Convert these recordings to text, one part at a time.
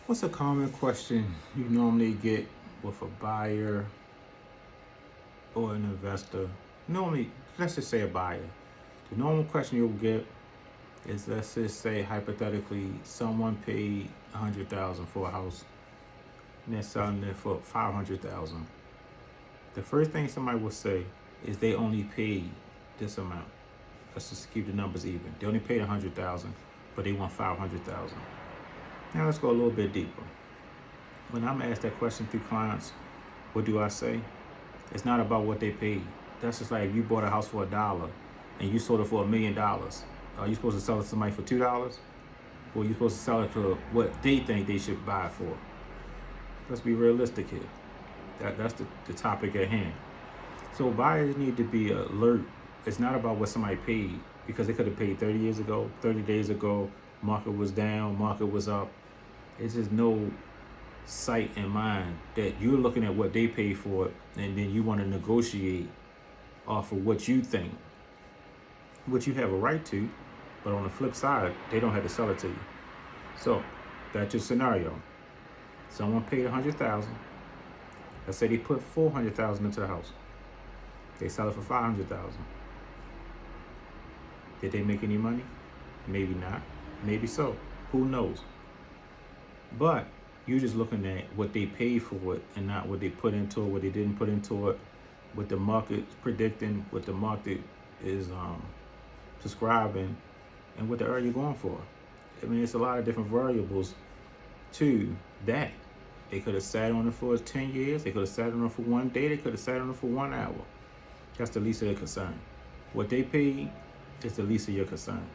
What's a common question you normally get with a buyer or an investor? Normally, let's just say a buyer. The normal question you'll get is, let's just say hypothetically someone paid 100,000 for a house and they're selling it for 500,000. The first thing somebody will say is they only paid this amount. Let's just keep the numbers even. They only paid 100,000, but they want 500,000. Now let's go a little bit deeper. When I'm asked that question through clients, what do I say? It's not about what they paid. That's just like if you bought a house for $1 and you sold it for $1,000,000. Are you supposed to sell it to somebody for $2? Or are you supposed to sell it for what they think they should buy it for? Let's be realistic here. That's the topic at hand. So buyers need to be alert. It's not about what somebody paid, because they could have paid 30 years ago, 30 days ago, market was down, market was up. It's just no sight in mind that you're looking at what they paid for it, and then you want to negotiate off of what you think, which you have a right to, but on the flip side, they don't have to sell it to you. So that's your scenario. Someone paid 100,000. Let's say they put 400,000 into the house. They sell it for 500,000. Did they make any money? Maybe not. Maybe so. Who knows? But you're just looking at what they paid for it and not what they put into it, what they didn't put into it, what the market's predicting, what the market is describing, and what the area you're going for. I mean, it's a lot of different variables to that. They could have sat on it for 10 years. They could have sat on it for one day. They could have sat on it for 1 hour. That's the least of their concern. What they paid is the least of your concern.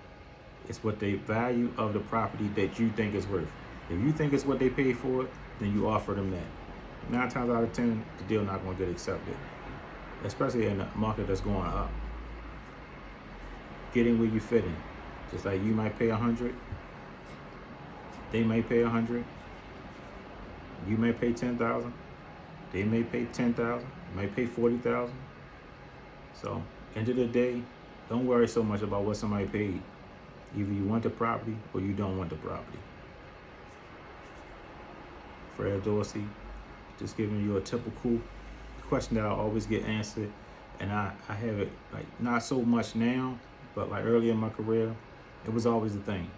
It's what the value of the property that you think is worth. If you think it's what they paid for it, then you offer them that. 9 times out of 10, the deal not going to get accepted, especially in a market that's going up. Getting where you fit in. Just like you might pay 100, they may pay 100. You may pay 10,000. They may pay 10,000. May pay 40,000. So, end of the day, don't worry so much about what somebody paid. Either you want the property or you don't want the property. Fred Dorsey, just giving you a typical question that I always get answered, and I have it like not so much now, but like earlier in my career, it was always the thing.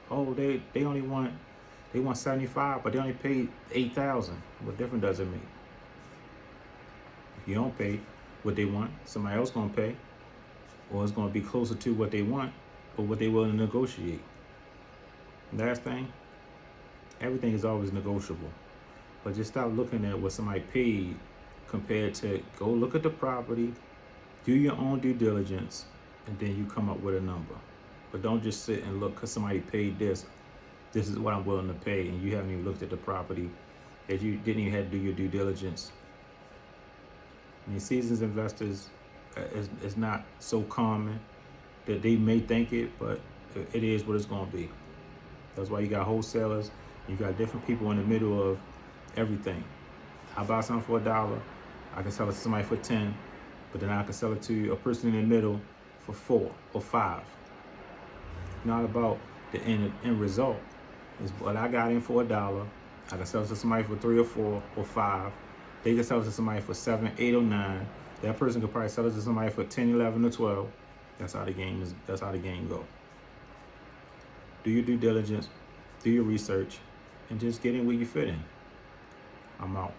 Oh, they want 75, but they only paid 8,000. What difference does it make? If you don't pay what they want, somebody else gonna pay, or it's gonna be closer to what they want or what they willing to negotiate. Last thing, everything is always negotiable, but just stop looking at what somebody paid compared to go look at the property, do your own due diligence, and then you come up with a number. But don't just sit and look because somebody paid this. This is what I'm willing to pay, and you haven't even looked at the property, as you didn't even have to do your due diligence. I mean, seasoned investors, it's not so common that they may think it, but it is what it's going to be. That's why you got wholesalers, you got different people in the middle of everything. I buy something for $1, I can sell it to somebody for 10, but then I can sell it to a person in the middle for 4 or 5. Not about the end result. It's what I got in for $1. I can sell it to somebody for 3 or 4 or 5. They can sell it to somebody for 7, 8, or 9. That person could probably sell it to somebody for 10, 11, or 12. That's how the game is. That's how the game go. Do your due diligence, do your research, and just get in where you fit in. I'm out.